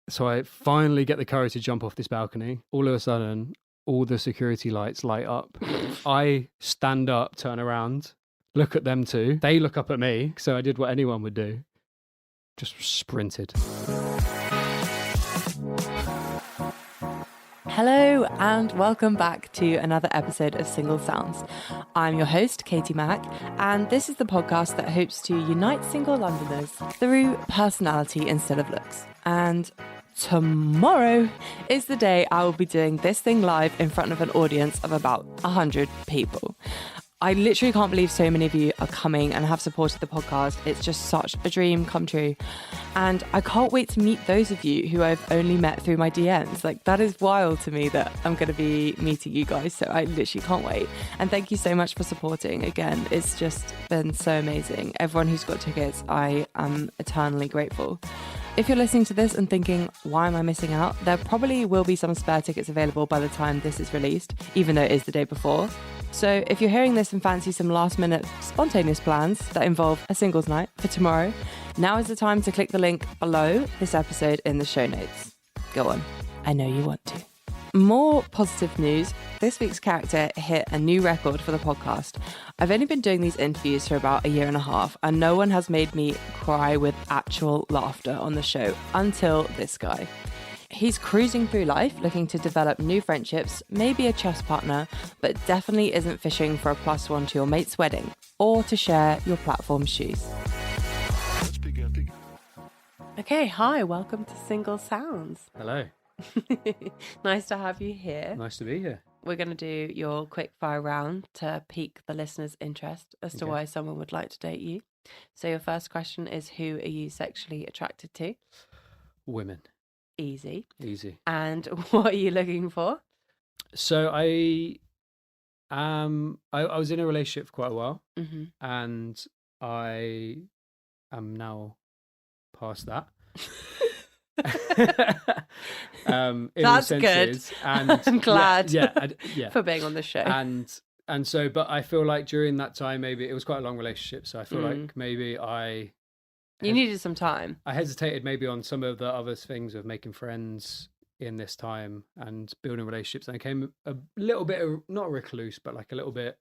So I finally get the courage to jump off this balcony. All of a sudden, all the security lights light up. I stand up, turn around, look at them two. They look up at me. So I did what anyone would do. Just sprinted. Hello and welcome back to another episode of Single Sounds. I'm your host, Katie Mack, and this is the podcast that hopes to unite single Londoners through personality instead of looks. And tomorrow is the day I will be doing this thing live in front of an audience of about 100 people. I literally can't believe so many of you are coming and have supported the podcast. It's just such a dream come true. And I can't wait to meet those of you who I've only met through my DMs. Like, that is wild to me that I'm going to be meeting you guys. So I literally can't wait. And thank you so much for supporting. Again, it's just been so amazing. Everyone who's got tickets, I am eternally grateful. If you're listening to this and thinking, why am I missing out? There probably will be some spare tickets available by the time this is released, even though it is the day before. So if you're hearing this and fancy some last minute spontaneous plans that involve a singles night for tomorrow, now is the time to click the link below this episode in the show notes. Go on, I know you want to. More positive news, this week's character hit a new record for the podcast. I've only been doing these interviews for about a year and a half, and no one has made me cry with actual laughter on the show until this guy. He's cruising through life, looking to develop new friendships, maybe a chess partner, but definitely isn't fishing for a +1 to your mate's wedding or to share your platform shoes. Okay, hi, welcome to Single Sounds. Hello. Nice to have you here. Nice to be here. We're going to do your quick fire round to pique the listener's interest as to why someone would like to date you. So your first question is, who are you sexually attracted to? Women. Easy. And what are you looking for? So I was in a relationship for quite a while, and I am now past that. In That's all good. senses. And I'm glad yeah. for being on the show. And so, but I feel like during that time, maybe it was quite a long relationship. So I feel like maybe you needed some time. I hesitated maybe on some of the other things of making friends in this time and building relationships. And I became a little bit, not recluse, but like a little bit,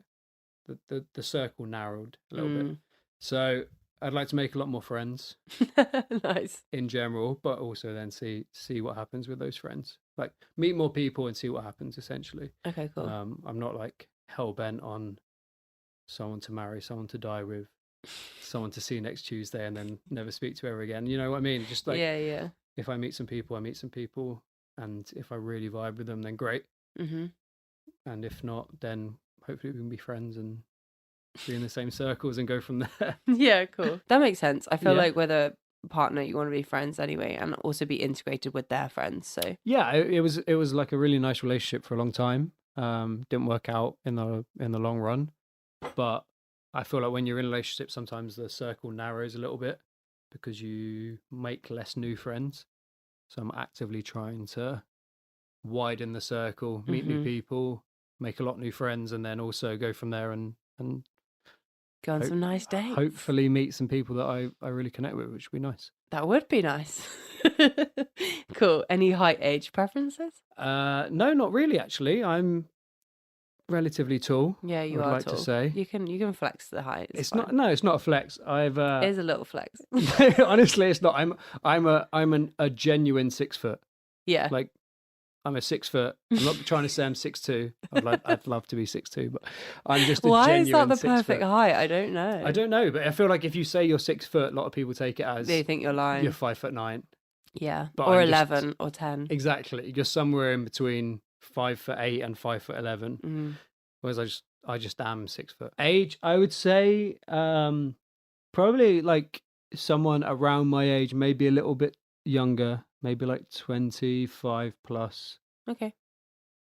the circle narrowed a little bit. So I'd like to make a lot more friends. Nice. In general, but also then see what happens with those friends. Like meet more people and see what happens, essentially. Okay, cool. I'm not like hell-bent on someone to marry, someone to die with, someone to see next Tuesday and then never speak to ever again. You know what I mean? Just like, yeah. If I meet some people, I meet some people. And if I really vibe with them, then great. And if not, then hopefully we can be friends and be in the same circles and go from there. Yeah, cool. That makes sense. I feel like with a partner, you want to be friends anyway and also be integrated with their friends. So yeah, it was like a really nice relationship for a long time. Didn't work out in the long run, but I feel like when you're in a relationship, sometimes the circle narrows a little bit because you make less new friends. So I'm actively trying to widen the circle, meet new people, make a lot of new friends, and then also go from there and go on some nice dates. Hopefully meet some people that I really connect with, which would be nice. That would be nice. Cool. Any height, age preferences? No, not really, actually. I'm relatively tall. Yeah, you I would are like tall. to say. You can flex the height. It's not. No, it's not a flex. It is a little flex. Honestly, it's not. I'm a genuine 6 foot. Yeah. Like I'm a 6 foot. I'm not trying to say I'm 6'2". I'd love to be 6'2", but I'm just a Why genuine is that the 6 perfect foot. height? I don't know. I don't know, but I feel like if you say you're 6 foot, a lot of people take it as they think you're lying. You're 5'9". Yeah, but or I'm 11 or 10. Exactly, you're somewhere in between 5'8" and 5'11". Whereas I just am 6 foot. Age, I would say, probably like someone around my age, maybe a little bit younger, maybe like 25 plus. Okay.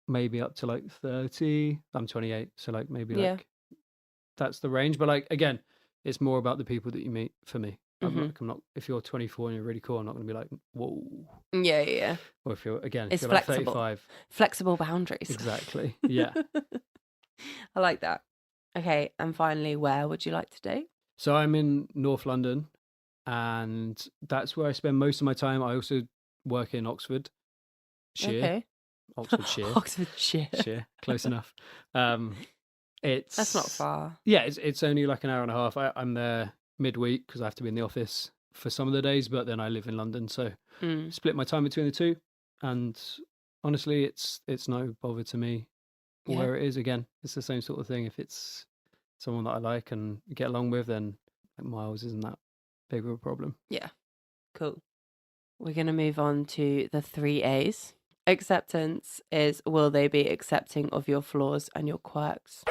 Maybe up to like 30. I'm 28, so like maybe like that's the range. But like again, it's more about the people that you meet for me. I'm not. If you're 24 and you're really cool, I'm not going to be like, whoa. Yeah. Or if you're it's you're flexible. Like 35. Flexible boundaries. Exactly. Yeah. I like that. Okay, and finally, where would you like to date? So I'm in North London, and that's where I spend most of my time. I also work in Oxfordshire. Okay. Oxfordshire. Oxfordshire. Shire, close enough. It's That's not far. Yeah, it's only like an hour and a half. I'm there midweek because I have to be in the office for some of the days, but then I live in London, so split my time between the two. And honestly, it's no bother to me where it is. Again, it's the same sort of thing. If it's someone that I like and get along with, then like, miles isn't that big of a problem. Yeah. Cool. We're going to move on to the 3 A's. Acceptance is, will they be accepting of your flaws and your quirks?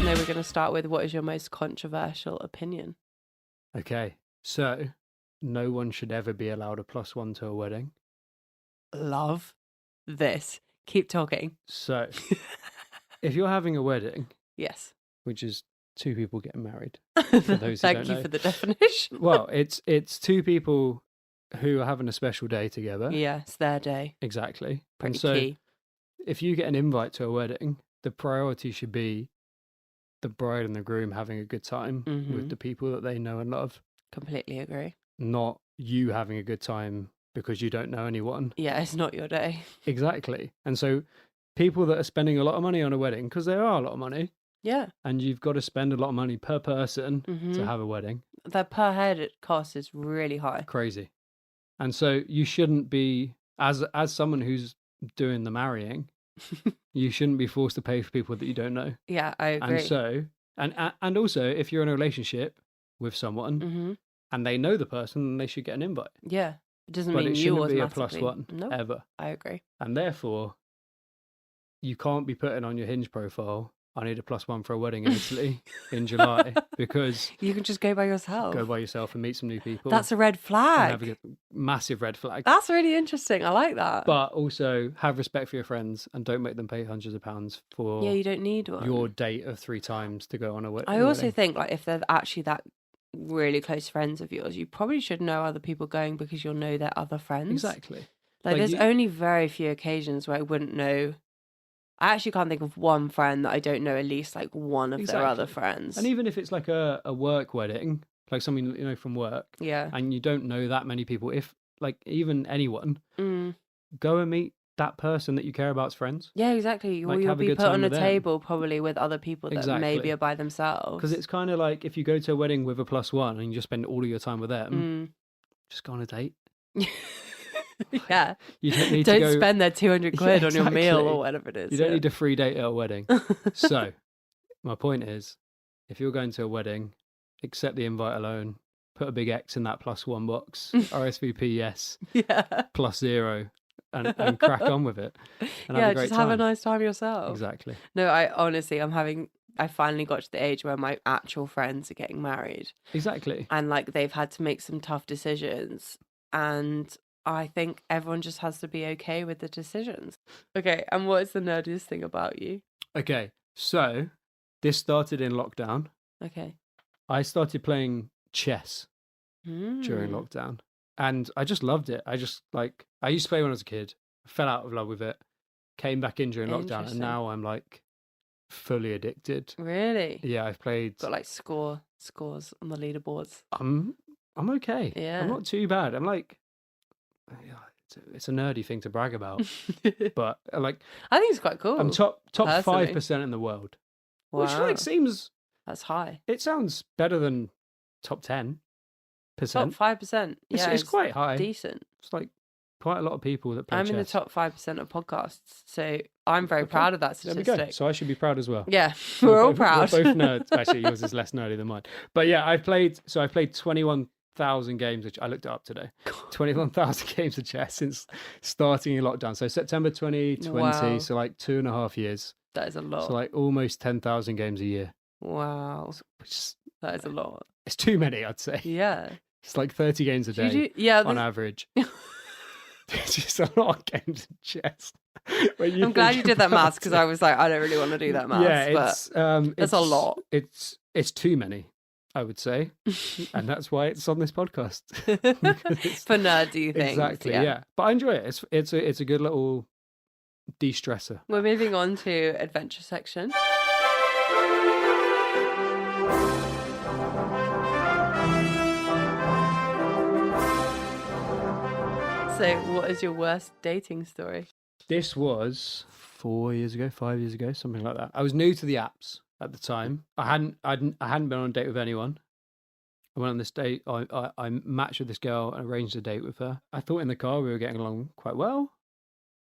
No, we're going to start with, what is your most controversial opinion? Okay, so no one should ever be allowed a +1 to a wedding. Love this. Keep talking. So if you're having a wedding, Yes. which is 2 people getting married, for those who Thank don't you know. for the definition. Well, it's 2 people who are having a special day together. Yeah, it's their day. Exactly. Pretty And so key. if you get an invite to a wedding, the priority should be the bride and the groom having a good time with the people that they know and love, Completely agree. not you having a good time because you don't know anyone. Yeah, it's not your day. Exactly. And so people that are spending a lot of money on a wedding, because there are a lot of money, Yeah. and you've got to spend a lot of money per person to have a wedding. The per head cost is really high. Crazy. And so you shouldn't be, as someone who's doing the marrying, you shouldn't be forced to pay for people that you don't know. Yeah, I agree. And so, and also, if you're in a relationship with someone and they know the person, then they should get an invite. Yeah. It doesn't But mean it you shouldn't be a automatically. +1 No, ever. I agree. And therefore, you can't be putting on your Hinge profile, I need a +1 for a wedding in Italy in July, because You can just go by yourself. go by yourself and meet some new people. That's a red and flag. have a massive red flag. That's really interesting. I like that. But also have respect for your friends and don't make them pay hundreds of pounds for yeah, you don't need one. your date of 3 times to go on a wedding. I also think, like, if they're actually that really close friends of yours, you probably should know other people going because you'll know their other friends. Exactly. Like there's only very few occasions where I wouldn't know. I actually can't think of one friend that I don't know at least like one of their other friends. And even if it's like a work wedding, like something, you know, from work, yeah, and you don't know that many people, if like even anyone, go and meet that person that you care about's friends. Yeah, exactly. Like, You'll have a be good put time on a with them. table probably with other people that Exactly. maybe are by themselves. Because it's kind of like if you go to a wedding with a +1 and you just spend all of your time with them, just go on a date. Yeah. You don't need to go spend their 200 quid Yeah, on your meal exactly. or whatever it is. You don't need a free date at a wedding. So, my point is, if you're going to a wedding, accept the invite alone, put a big X in that +1 box, RSVP yes, yeah. +0, and crack on with it. And Yeah, have a great just have a time. nice time yourself. Exactly. No, I finally got to the age where my actual friends are getting married. Exactly. And like they've had to make some tough decisions. And I think everyone just has to be okay with the decisions. Okay, and what is the nerdiest thing about you? Okay, so this started in lockdown. Okay. I started playing chess during Mm. lockdown, and I just loved it. I used to play when I was a kid, fell out of love with it, came back in during lockdown, and Interesting. now I'm like fully addicted. Really? Yeah, I've played. Got like scores on the leaderboards. I'm okay. Yeah. I'm not too bad. I'm like, yeah, it's a nerdy thing to brag about, but like I think it's quite cool. I'm top personally. 5% in the world, Wow. which like seems That's high. it sounds better than top 10%. Top 5%. Yeah, It's quite high. Decent. It's like quite a lot of people that play I'm chess. in the top 5% of podcasts, so I'm very Okay. proud of that There statistic. we go. So I should be proud as well. Yeah, we're all proud. We're both nerds. Actually, yours is less nerdy than mine. But yeah, I've played 21,000 games, which I looked it up today. 21,000 games of chess since starting in lockdown. So September 2020, Wow. so like 2.5 years. That is a lot. So like almost 10,000 games a year. Wow, Which that is a lot. it's too many, I'd say. Yeah. It's like 30 games a Do you day yeah, on average. It's just a lot of games of chess. I'm glad you did that maths because I was like, I don't really want to do that maths. Yeah, it's a lot. It's too many, I would say, and that's why it's on this podcast. For nerdy things. Exactly, yeah. But I enjoy it. It's a good little de-stressor. We're moving on to adventure section. So, what is your worst dating story? This was 4 years ago, 5 years ago, something like that. I was new to the apps at the time. I hadn't been on a date with anyone. I went on this date. I matched with this girl and arranged a date with her. I thought in the car we were getting along quite well,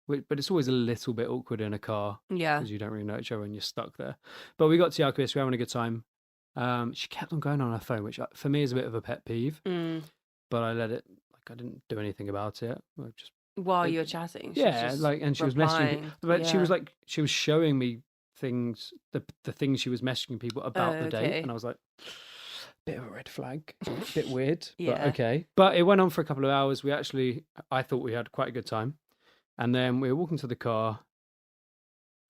but it's always a little bit awkward in a car Yeah. because you don't really know each other and you're stuck there. But we got to Yarkis, we were having a good time. She kept on going on her phone, which for me is a bit of a pet peeve. But I let it. I didn't do anything about it. Just while you were chatting. Yeah, and she was messaging, but she was showing me things, the things she was messaging people about the date, and I was like, bit of a red flag, a bit weird, but okay. But it went on for a couple of hours. I thought we had quite a good time, and then we were walking to the car,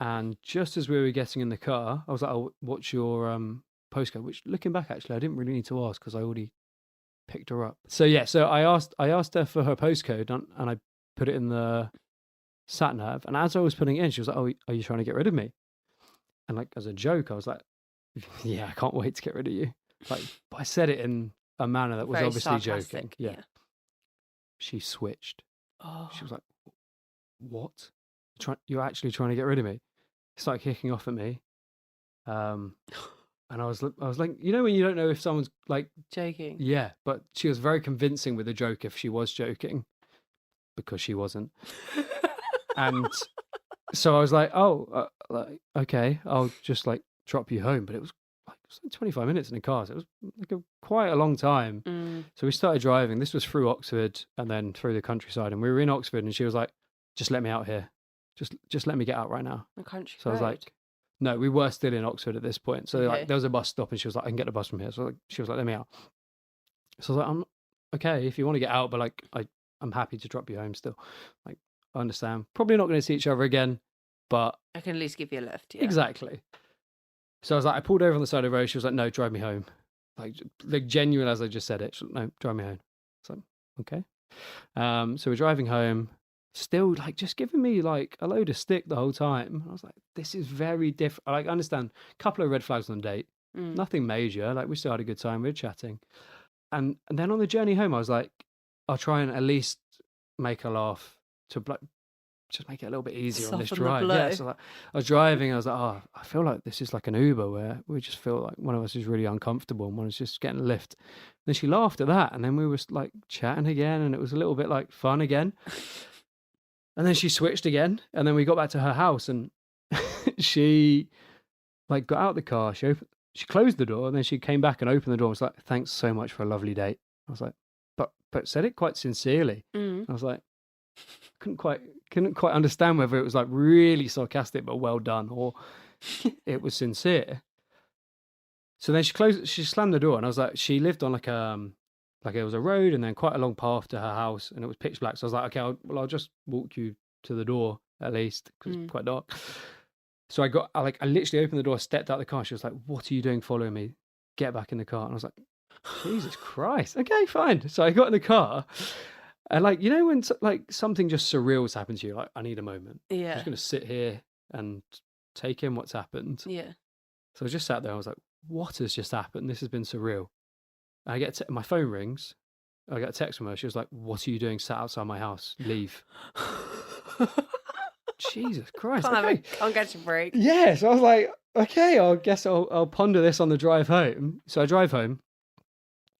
and just as we were getting in the car, I was like, "Oh, what's your postcode?" Which, looking back, actually, I didn't really need to ask because I already picked her up. So I asked her for her postcode, and I put it in the sat nav. And as I was putting it in, she was like, "Oh, are you trying to get rid of me?" And like as a joke, I was like, "Yeah, I can't wait to get rid of you." But I said it in a manner that was very obviously sarcastic. joking. Yeah. She switched. Oh. She was like, "What? You're actually trying to get rid of me?" Started kicking off at me. And I was like, when you don't know if someone's like joking. Yeah, but she was very convincing with a joke if she was joking, because she wasn't. And so I was like, "Oh, okay, I'll just like drop you home." But it was like 25 minutes in the car, so it was like quite a long time. So we started driving. This was through Oxford and then through the countryside, and we were in Oxford, and she was like, "Just let me out here. Just let me get out right now." The country. So I was like, no, we were still in Oxford at this point. So like there was a bus stop, and she was like, "I can get the bus from here." So she was like, "Let me out." So I was like, "I'm okay if you want to get out, but like I'm happy to drop you home still. Like, I understand. Probably not going to see each other again, but I can at least give you a lift." Yeah. Exactly. So I was like, I pulled over on the side of the road. She was like, "No, drive me home." Like genuine as I just said it. She was like, "No, drive me home." So okay. So we're driving home. Still like just giving me like a load of stick the whole time. I was like, this is very different. Like, I understand a couple of red flags on the date, nothing major. Like, we still had a good time. We were chatting, and then on the journey home, I was like, I'll try and at least make her laugh to like just make it a little bit easier on this drive. Yeah, so like, I was driving. I was like, "Oh, I feel like this is like an Uber where we just feel like one of us is really uncomfortable and one is just getting a lift." Then she laughed at that, and then we were like chatting again, and it was a little bit like fun again. And then she switched again, and then we got back to her house, and she like got out the car. She closed the door, and then she came back and opened the door and was like, "Thanks so much for a lovely date." I was like, but said it quite sincerely. I was like, couldn't quite understand whether it was like really sarcastic but well done, or it was sincere. So then she slammed the door, and I was like, she lived on like it was a road and then quite a long path to her house, and it was pitch black. So I was like, "Okay, I'll just walk you to the door at least, because it's quite dark." So I literally opened the door, stepped out the car. She was like, "What are you doing following me? Get back in the car." And I was like, Jesus Christ. Okay, fine. So I got in the car, and like, when like something just surreal has happened to you, like, I need a moment. Yeah. I'm just going to sit here and take in what's happened. Yeah. So I just sat there. I was like, what has just happened? This has been surreal. I get my phone rings. I got a text from her. She was like, "What are you doing sat outside my house? Leave." Jesus Christ. Can't catch a break. Yeah. So I was like, okay, I guess I'll ponder this on the drive home. So I drive home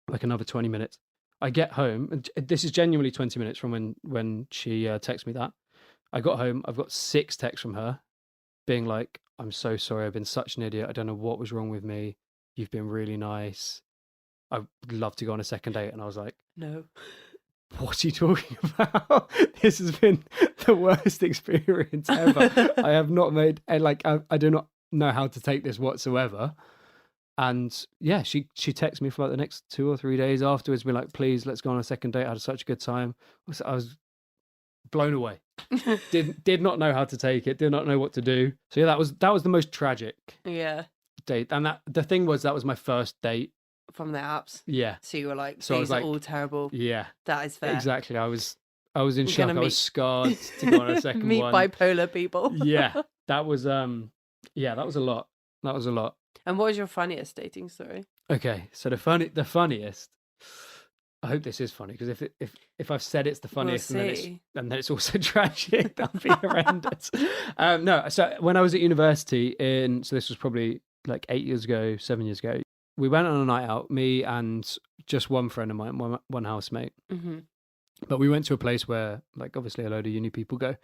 like another 20 minutes. I get home, and this is genuinely 20 minutes from when she texted me that. I got home. I've got 6 texts from her being like, "I'm so sorry. I've been such an idiot. I don't know what was wrong with me. You've been really nice. I'd love to go on a second date." And I was like, "No. What are you talking about? This has been the worst experience ever. I have not made, I do not know how to take this whatsoever." And yeah, she texted me for like the next 2 or 3 days afterwards, be like, "Please, let's go on a second date. I had such a good time." I was blown away. did not know how to take it. Did not know what to do. So yeah, that was the most tragic date. And the thing was, that was my first date from the apps. Yeah. So you were like, so I was like, all terrible. Yeah. That is fair. Exactly. I was I was in You're shock. gonna I was scarred to go on a second meet one. bipolar people. Yeah, that was that was a lot. That was a lot. And what was your funniest dating story? Okay, so the funniest. I hope this is funny because if I've said it's the funniest see. and then it's also tragic, that'd be horrendous. No, so when I was at university so this was probably like 8 years ago, 7 years ago, we went on a night out, me and just one friend of mine, one housemate. Mm-hmm. But we went to a place where, like, obviously a load of uni people go.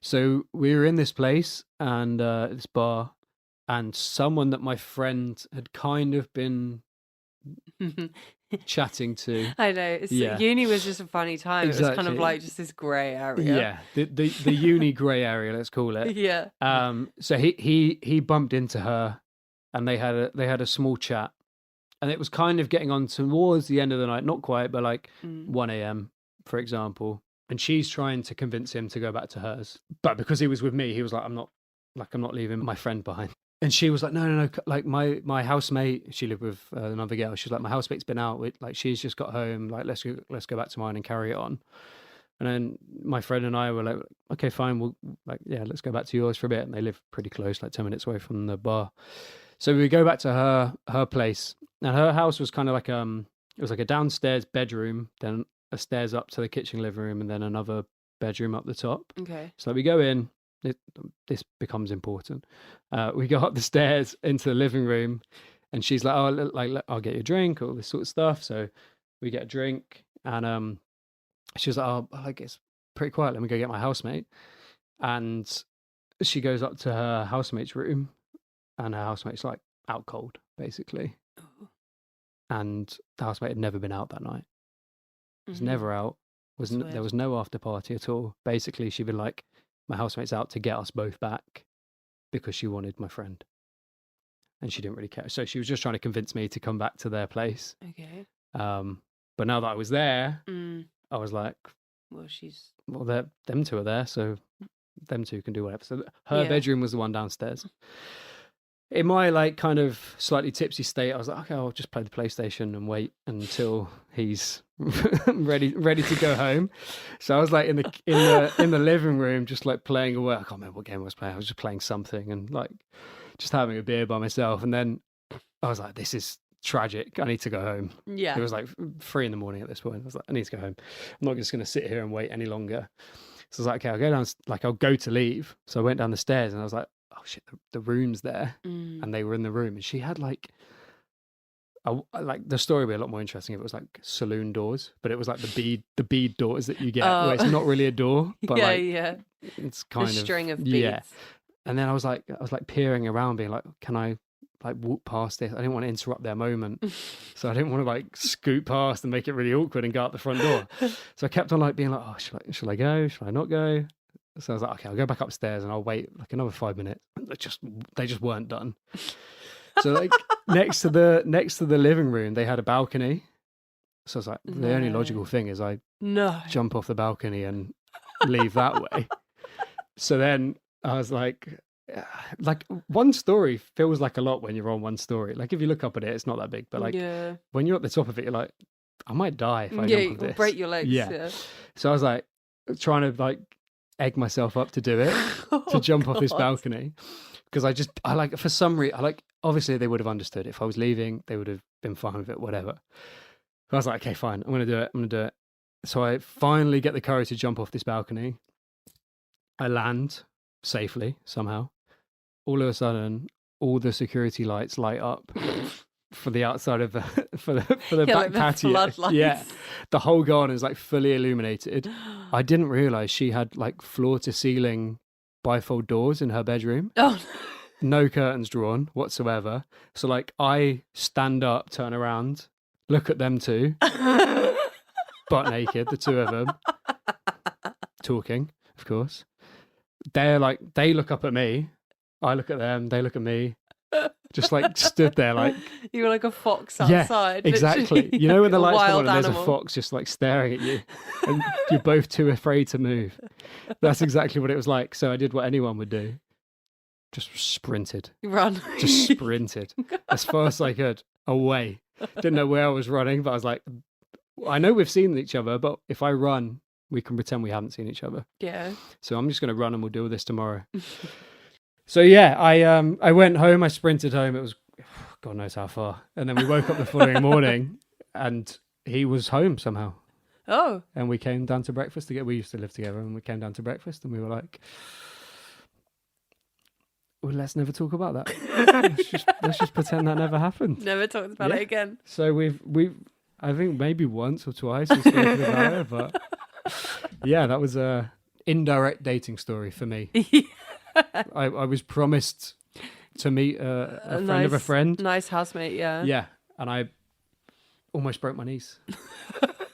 So we were in this place and this bar, and someone that my friend had kind of been chatting to. I know. Uni was just a funny time. Exactly. It was kind of like just this grey area. Yeah, the uni grey area, let's call it. Yeah. So he bumped into her, and they had a small chat, and it was kind of getting on towards the end of the night, not quite, but like 1 a.m. for example, and she's trying to convince him to go back to hers, but because he was with me, he was like, I'm not leaving my friend behind. And she was like, no, like my housemate, she lived with another girl, she's like, my housemate's been out with, like, she's just got home, like, let's go back to mine and carry it on. And then my friend and I were like, okay, fine, we'll, like, yeah, let's go back to yours for a bit. And they live pretty close, like 10 minutes away from the bar. So we go back to her place, and her house was kind of like it was like a downstairs bedroom, then a stairs up to the kitchen, living room, and then another bedroom up the top. Okay. So we go in. This becomes important. We go up the stairs into the living room, and she's like, "Oh, like I'll get you a drink," all this sort of stuff. So we get a drink, and she was like, "Oh, like it's pretty quiet. Let me go get my housemate." And she goes up to her housemate's room, and her housemate's like out cold, basically. Oh. And the housemate had never been out that night. Was never out. There was no after party at all. Basically, she'd been like, my housemate's out to get us both back because she wanted my friend, and she didn't really care. So she was just trying to convince me to come back to their place. Okay. But now that I was there, I was like, well, them two are there, so them two can do whatever. So her bedroom was the one downstairs. In my like kind of slightly tipsy state, I was like, okay, I'll just play the PlayStation and wait until he's ready to go home. So I was like in the living room, just like playing away. I can't remember what game I was playing. I was just playing something and like just having a beer by myself. And then I was like, this is tragic. I need to go home. Yeah. It was like 3 a.m. at this point. I was like, I need to go home. I'm not just going to sit here and wait any longer. So I was like, okay, I'll go down. Like I'll go to leave. So I went down the stairs and I was like, oh shit, the room's there. And they were in the room, and she had like the story would be a lot more interesting if it was like saloon doors, but it was like the bead doors that you get where it's not really a door, but it's kind of a string of beads. Yeah. And then I was like peering around, being like, can I like walk past this? I didn't want to interrupt their moment, so I didn't want to like scoot past and make it really awkward and go out the front door. So I kept on like being like, oh, should I go? Should I not go? So I was like, okay, I'll go back upstairs and I'll wait like another 5 minutes. They just weren't done. So like next to the living room, they had a balcony. So I was like, the only logical thing is I jump off the balcony and leave that way. So then I was like one story feels like a lot when you're on one story. Like if you look up at it, it's not that big, but like when you're at the top of it, you're like, I might die if I jump off this. Break your legs. Yeah. So I was like trying to like egg myself up to do it, to jump off this balcony, because I like for some reason, obviously they would have understood. If I was leaving, they would have been fine with it, whatever. But I was like, okay, fine, I'm gonna do it. So I finally get the courage to jump off this balcony. I land safely somehow. All of a sudden, all the security lights light up for the outside of the back like patio. Floodlights. Yeah, the whole garden is like fully illuminated. I didn't realize she had like floor to ceiling bifold doors in her bedroom. Oh, no curtains drawn whatsoever. So like I stand up, turn around, look at them two, butt naked, the two of them, talking, of course. They're like, they look up at me, I look at them, they look at me. Just like stood there like you were like a fox outside. Yeah, exactly. You know when the lights come on and there's animal. a fox just like staring at you and you're both too afraid to move. That's exactly what it was like. So I did what anyone would do. Just sprinted. Run. Just sprinted as fast as I could away. Didn't know where I was running, but I was like, I know we've seen each other, but if I run, we can pretend we haven't seen each other. Yeah. So I'm just going to run and we'll do this tomorrow. So yeah, I went home. I sprinted home. It was God knows how far. And then we woke up the following morning, and he was home somehow. Oh. And we came down to breakfast together. We used to live together, and we came down to breakfast, and we were like, well, let's never talk about that. let's just pretend that never happened. Never talked about it again. So we've I think maybe once or twice we've spoken about it, but yeah, that was a indirect dating story for me. I was promised to meet a friend of a friend. Nice housemate, yeah. Yeah, and I almost broke my knees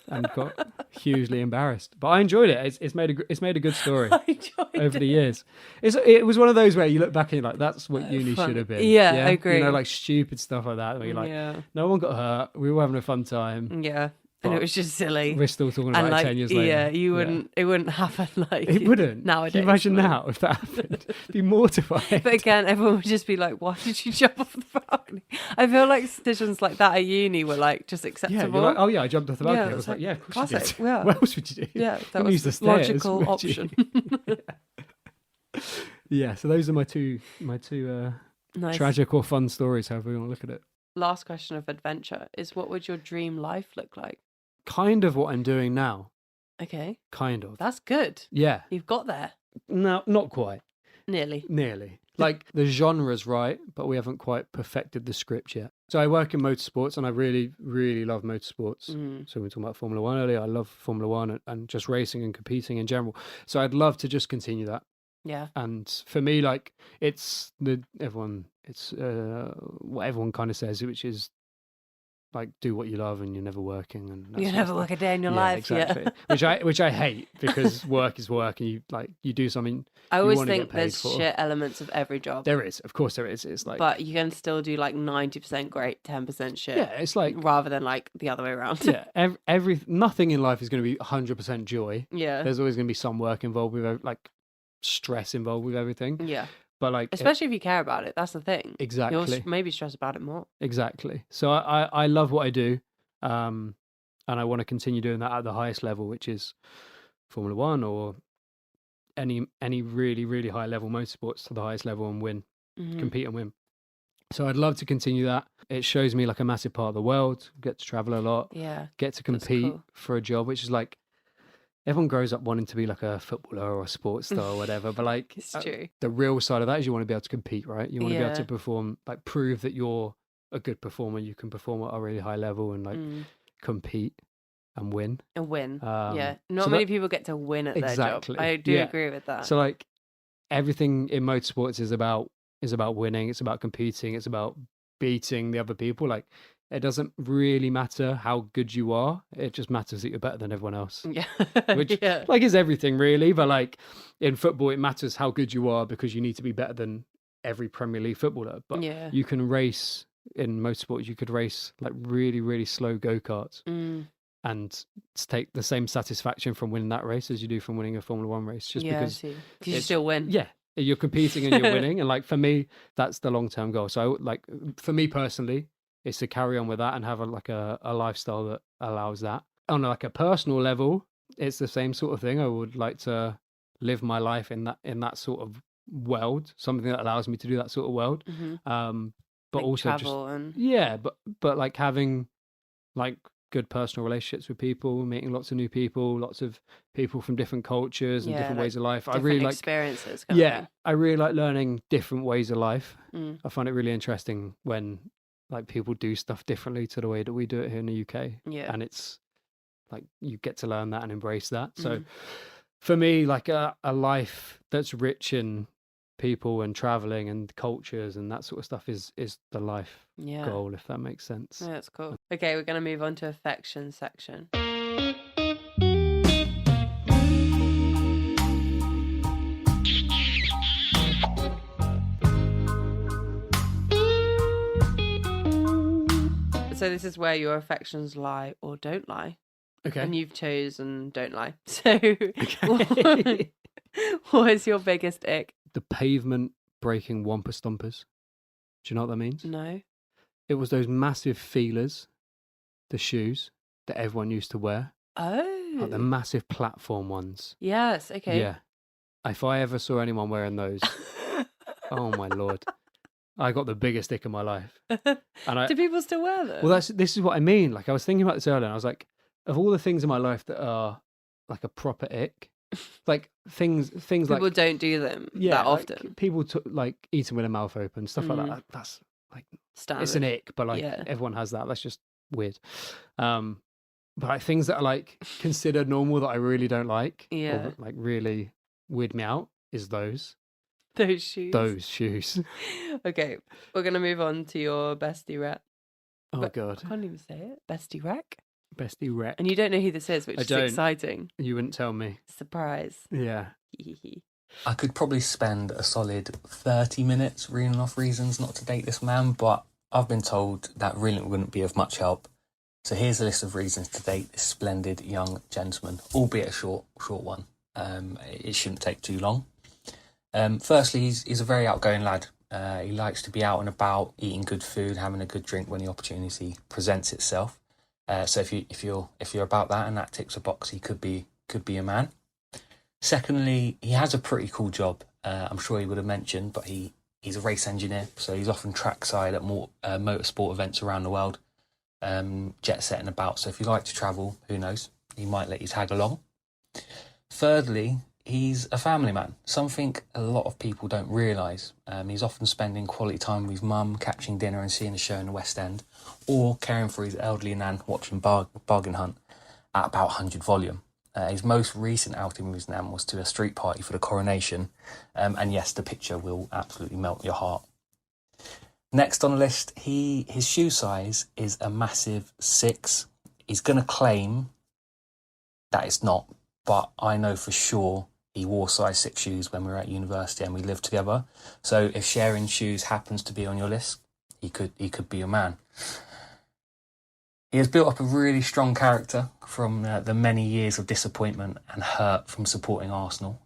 and got hugely embarrassed. But I enjoyed it. It's made a good story over the years. It was one of those where you look back and you're like, that's what uni should have been. Yeah, I agree. You know, like stupid stuff like that. Where you're like, no one got hurt. We were having a fun time. Yeah. And it was just silly. We're still talking about it 10 years later. Yeah, it wouldn't happen like it wouldn't. Nowadays. Can you imagine now if that happened? Be mortified. But again, everyone would just be like, why did you jump off the balcony? I feel like decisions like that at uni were like just acceptable. Yeah, you're like, oh yeah, I jumped off the balcony. I was like, yeah, of course classic, you did. Yeah. What else would you do? Yeah, that was the stairs, logical option. Yeah, so those are my two nice. Tragic or fun stories, however you want to look at it. Last question of adventure is, what would your dream life look like? Kind of what I'm doing now. Okay. Kind of. That's good. Yeah. You've got there. No, not quite. Nearly. Like the genre's right, but we haven't quite perfected the script yet. So I work in motorsports and I really, really love motorsports. So we were talking about Formula One earlier. I love Formula One and just racing and competing in general. So I'd love to just continue that. Yeah. And for me, like it's what everyone kind of says, which is like do what you love and you're never working and you never work a day in your life. Exactly. which I hate, because work is work, and you do something. I always think there's shit elements of every job. There is, of course there is. It's like, but you can still do like 90% great, 10% shit. Yeah, it's like rather than like the other way around. Yeah, nothing in life is going to be 100% joy. Yeah, there's always going to be some work involved with like stress involved with everything. Yeah. But like, especially if you care about it, that's the thing. Exactly. You'll maybe stress about it more. Exactly. So I love what I do, and I want to continue doing that at the highest level, which is Formula One or any really, really high level motorsports to the highest level and win, compete and win. So I'd love to continue that. It shows me like a massive part of the world. Get to travel a lot. Yeah. Get to compete for a job, which is like, everyone grows up wanting to be like a footballer or a sports star or whatever, but like it's true. The real side of that is you want to be able to compete, right? You want to be able to perform, like prove that you're a good performer. You can perform at a really high level and like compete and win. Yeah. Not many people get to win at their job. I do agree with that. So like everything in motorsports is about winning. It's about competing. It's about beating the other people. Like, it doesn't really matter how good you are. It just matters that you're better than everyone else. Yeah. Which like is everything really. But like in football, it matters how good you are because you need to be better than every Premier League footballer. But you can race in motorsports. You could race like really, really slow go-karts and take the same satisfaction from winning that race as you do from winning a Formula One race. Just because you still win. Yeah. You're competing and you're winning. And like for me, that's the long-term goal. So like for me personally, is to carry on with that and have a lifestyle that allows that. On like a personal level, it's the same sort of thing. I would like to live my life in that sort of world, something that allows me to do that sort of world. But like also but like having like good personal relationships with people, meeting lots of new people, lots of people from different cultures and different ways of life. I really like experiences. I really like learning different ways of life. I find it really interesting when like people do stuff differently to the way that we do it here in the UK. Yeah. And it's like you get to learn that and embrace that. So for me, like a life that's rich in people and traveling and cultures and that sort of stuff is the life goal, if that makes sense. Yeah, that's cool. Okay, we're going to move on to affection section. So this is where your affections lie or don't lie. Okay. And you've chosen don't lie. So what is your biggest ick? The pavement breaking whomper stompers. Do you know what that means? No. It was those massive feelers, the shoes that everyone used to wear. Oh. Like the massive platform ones. Yes. Okay. Yeah. If I ever saw anyone wearing those, oh my Lord. I got the biggest ick of my life. And Do people still wear them? Well, this is what I mean. Like, I was thinking about this earlier, and I was like, of all the things in my life that are like a proper ick, like things people like don't do them that like, often. people like eating with their mouth open, stuff like that. That's like Standard. it's an ick, but like everyone has that. That's just weird. But like things that are like considered normal that I really don't like, or like really weird me out, is those. Those shoes. Those shoes. Okay, we're going to move on to your bestie rep. Oh, God. I can't even say it. Bestie rec? Bestie rec. And you don't know who this is, which is exciting. You wouldn't tell me. Surprise. Yeah. I could probably spend a solid 30 minutes reading off reasons not to date this man, but I've been told that really wouldn't be of much help. So here's a list of reasons to date this splendid young gentleman, albeit a short one. It shouldn't take too long. Firstly, he's a very outgoing lad. He likes to be out and about, eating good food, having a good drink when the opportunity presents itself. So if you're about that and that ticks a box, he could be a man. Secondly, he has a pretty cool job. I'm sure he would have mentioned, but he's a race engineer, so he's often trackside at more motorsport events around the world, jet setting about. So if you like to travel, who knows, he might let you tag along. Thirdly, he's a family man, something a lot of people don't realise. He's often spending quality time with his mum, catching dinner and seeing a show in the West End, or caring for his elderly nan, watching Bargain Hunt at about 100 volume. His most recent outing with his nan was to a street party for the coronation, and yes, the picture will absolutely melt your heart. Next on the list, his shoe size is a massive 6. He's going to claim that it's not, but I know for sure he wore size 6 shoes when we were at university and we lived together. So if sharing shoes happens to be on your list, he could be your man. He has built up a really strong character from the many years of disappointment and hurt from supporting Arsenal.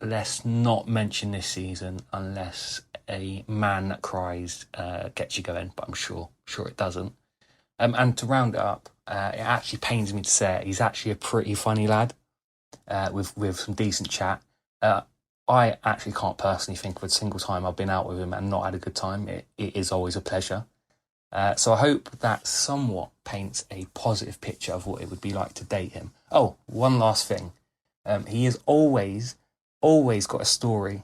Let's not mention this season unless a man that cries gets you going, but I'm sure it doesn't. And to round it up, it actually pains me to say it, he's actually a pretty funny lad with some decent chat. I actually can't personally think of a single time I've been out with him and not had a good time. It is always a pleasure. So I hope that somewhat paints a positive picture of what it would be like to date him. Oh, one last thing. He has always got a story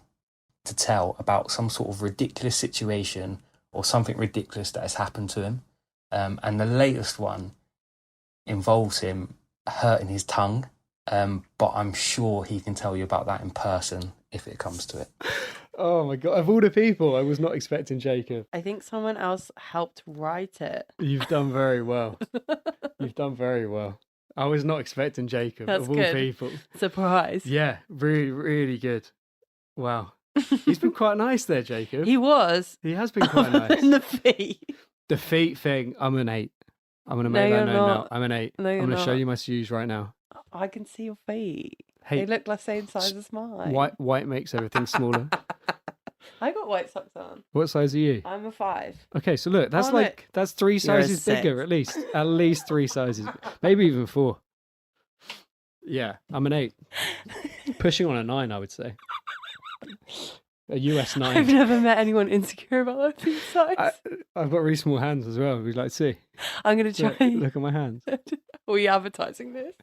to tell about some sort of ridiculous situation or something ridiculous that has happened to him. And the latest one involves him hurting his tongue. But I'm sure he can tell you about that in person if it comes to it. Oh my God, of all the people, I was not expecting Jacob. I think someone else helped write it. You've done very well. You've done very well. I was not expecting Jacob, That's of all good. people. Surprise. Yeah, really, really good. Wow. He's been quite nice there, Jacob. He was. He has been quite nice. In the feet. The feet thing, I'm an 8. I'm going to make that known now. I'm an 8. No, I'm going to show not. you my shoes right now. I can see your feet. Hey, They look like the same size as mine. White makes everything smaller. I got white socks on. What size are you? I'm a 5. Okay, so look, that's that's 3 You're a sizes 6. bigger, at least 3 sizes, maybe even 4. Yeah, I'm an 8, pushing on a 9, I would say. A US 9. I've never met anyone insecure about their feet size. I've got really small hands as well. We'd like to see. I'm going to try. Look at my hands. Are we advertising this?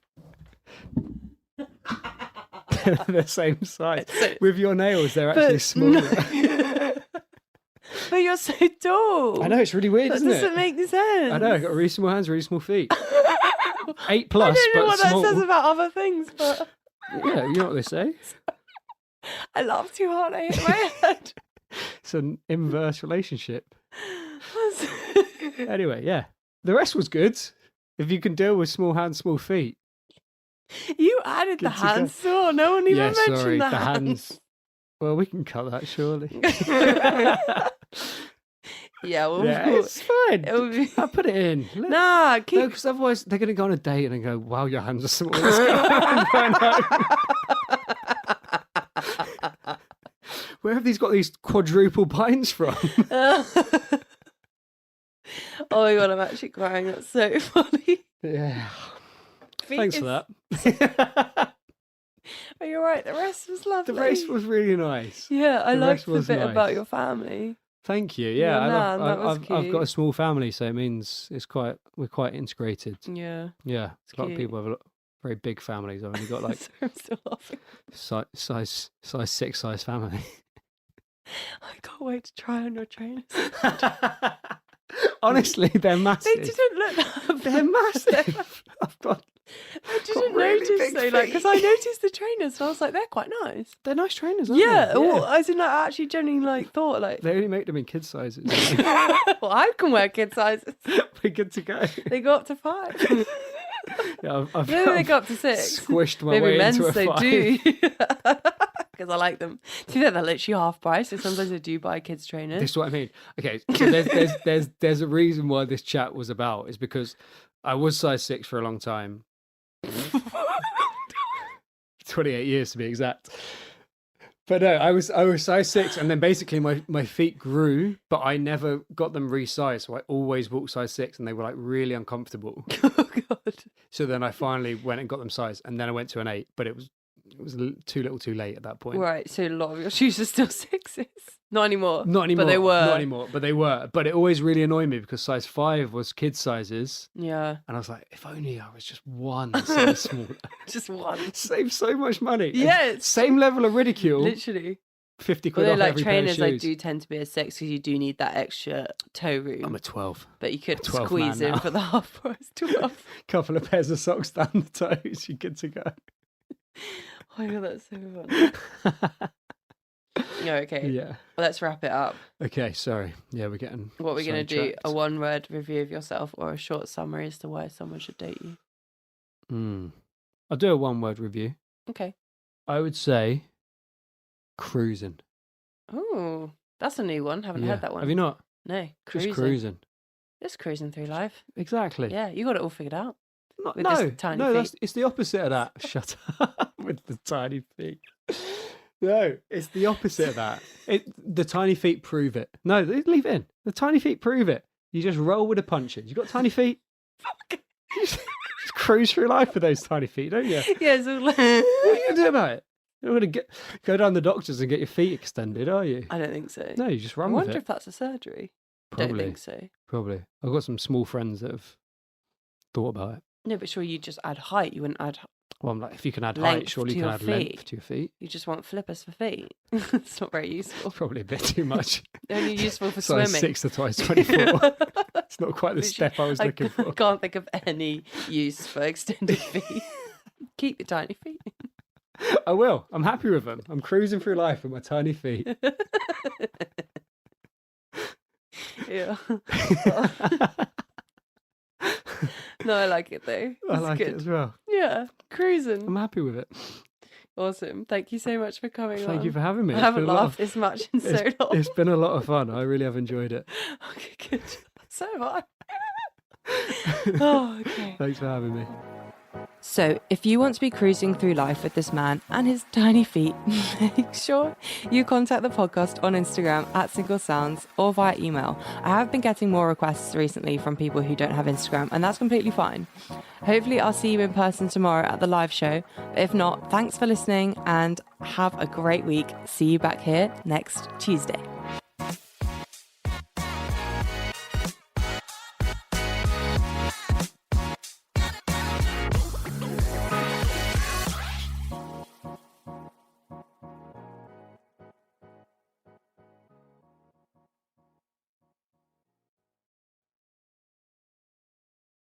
They're the same size. With your nails, they're actually smaller. But you're so tall. I know, it's really weird, isn't it? That doesn't make sense. I know, I've got really small hands, really small feet. 8 I plus, don't know but what small. that says about other things, but Yeah, you know what they say. I laugh too hard. I hit my head. It's an inverse relationship. Anyway, yeah. The rest was good. If you can deal with small hands, small feet. You added the hands as well. No one even mentioned sorry, the the hands. Well, we can cut that, surely. Yeah, It's fine. It'll be... I'll put it in. Nah, keep... No, because otherwise they're going to go on a date and go, wow, your hands are small. Let's go. Where have these got these quadruple pints from? Oh my God, I'm actually crying. That's so funny. Yeah. feet Thanks is... for that. Are you alright? The rest was lovely. The rest was really nice. Yeah, I The liked rest the was bit nice. about your family. Thank you. Yeah, Your nan, that was I've got a cute. small family, so it means we're quite integrated. Yeah. Yeah, a lot of cute. people have very big families. I've only got like Sorry, I'm still laughing. size 6 size family. I can't wait to try on your trainers. Honestly, they're massive. They didn't look that They're massive. I've got. I didn't really notice big though, like, feet. because I noticed the trainers and I was like, they're quite nice. They're nice trainers, aren't Yeah, they? well, as in, I actually genuinely like thought like, They only make them in kid sizes. well, I can wear kid sizes. We're good to go. They go up to 5. Yeah, I've Maybe they go up to 6. squished my Maybe way men's into a they 5. do. Because I like them. To be fair, they're literally half price, so sometimes I do buy kids trainers. This is what I mean. Okay, so there's a reason why this chat was about, is because I was size 6 for a long time. 28 years to be exact. But no, I was size 6, and then basically my feet grew, but I never got them resized, so I always walked size 6, and they were like really uncomfortable. Oh god. So then I finally went and got them sized, and then I went to an 8, but it was too little too late at that point. Right, so a lot of your shoes are still 6s. Not anymore. Not anymore. But they were. Not anymore, but they were. But it always really annoyed me because size 5 was kid sizes. Yeah. And I was like, if only I was just one size smaller. Just one. Save so much money. Yeah, And it's same level of ridicule. Literally. 50 Well, quid they're off like every pair of trainers, they shoes. do tend to be a 6 because you do need that extra toe room. I'm a 12. But you could 12 squeeze man in now. for the half price 12. Couple of pairs of socks down the toes, you're good to go. Oh my god, that's so fun. Yeah, okay. Yeah. Well, let's wrap it up. Okay, sorry. Yeah, we're getting. What are we going to do? sidetracked. A one-word review of yourself or a short summary as to why someone should date you? I'll do a one-word review. Okay. I would say cruising. Oh, that's a new one. Haven't heard that one. Have you not? No, cruising. Just cruising. Just cruising through life. Exactly. Yeah, you got it all figured out. Not, With this no, tiny no, feet. it's the opposite of that. Shut up with the tiny feet. No, it's the opposite of that. The tiny feet prove it. No, leave it in. The tiny feet prove it. You just roll with the punches. You got tiny feet. You just cruise through life with those tiny feet, don't you? Yeah, so What are you gonna do about it? You're not gonna go down the doctors and get your feet extended, are you? I don't think so. No, you just I run with wonder it. if that's a surgery. Probably. Don't think so. Probably. I've got some small friends that have thought about it. No, but sure, you just add height. You wouldn't add. Well, I'm like, if you can add Length height, surely to you can your add length feet. to your feet. You just want flippers for feet. It's not very useful. Probably a bit too much. Only useful for Size swimming. 6 to twice 24. It's not quite the step I was looking for. I can't think of any use for extended feet. Keep your tiny feet. I will. I'm happy with them. I'm cruising through life with my tiny feet. Yeah. No, I like it though. I It's like good. it as well. Yeah, cruising. I'm happy with it. Awesome. Thank you so much for coming on. Thank you for having me. I It's haven't been a lot laughed this much in so it's, long. it's been a lot of fun. I really have enjoyed it. Okay, good. So have I. Oh, okay. Thanks for having me. So, if you want to be cruising through life with this man and his tiny feet, make sure you contact the podcast on Instagram at Single Sounds or via email. I have been getting more requests recently from people who don't have Instagram, and that's completely fine. Hopefully, I'll see you in person tomorrow at the live show. But if not, thanks for listening and have a great week. See you back here next Tuesday.